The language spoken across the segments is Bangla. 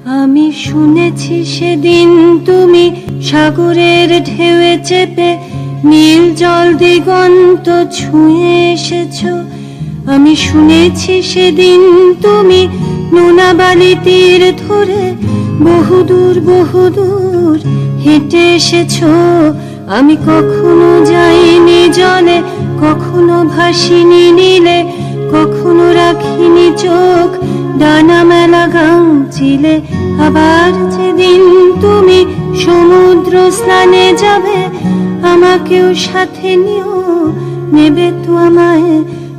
আমি শুনেছি সেদিন তুমি সাগরের ঢেউয়ে চেপে নীল জল দিগন্ত ছুঁয়ে এসেছো। আমি শুনেছি সেদিন তুমি নোনা বালি তীর ধরে বহুদূর বহুদূর হেঁটে এসেছো। আমি কখনো যাইনি জলে, কখনো ভাসিনি নীলে, কখনো রাখিনি চোখ ডানা মেলা গাংচিলে। আবার যেদিন তুমি সমুদ্র স্নানে যাবে, আমাকেও সাথে নিও, নেবে তো আমায়,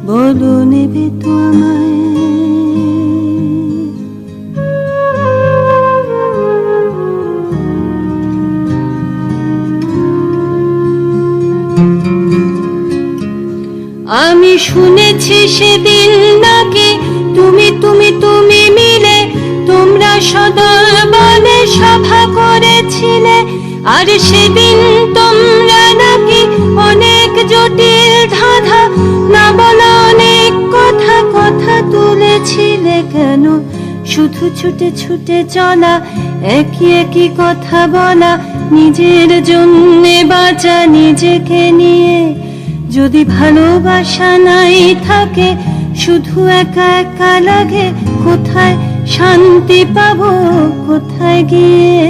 বলো নেবে তো আমায়। আমি শুনেছি সেদিন নাকি তুমি তুমি তুমি মিলে তোমরা সদল বলে সভা করেছিলে। আর সেদিন তোমরা নাকি অনেক জটিল ধাঁধা না বলা অনেক কথা কথা তুলেছিলে। কেন শুধু ছুটে ছুটে চলা, একই একই কথা বলা, নিজের জন্যে বাঁচা নিজেকে নিয়ে। যদি ভালোবাসা নাই থাকে, শুধু একা একা লাগে, কোথায় শান্তি পাবো, কোথায় গিয়ে,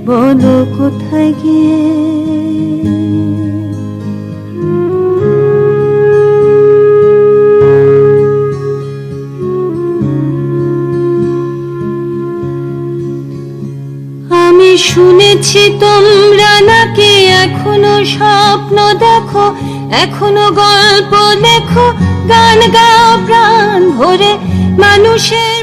বলো কোথায় গিয়ে। আমি শুনেছি তোমরা নাকি এখনো স্বপ্ন দেখো, এখনো গল্প লেখো, গান গাও প্রাণ ভরে মানুষের।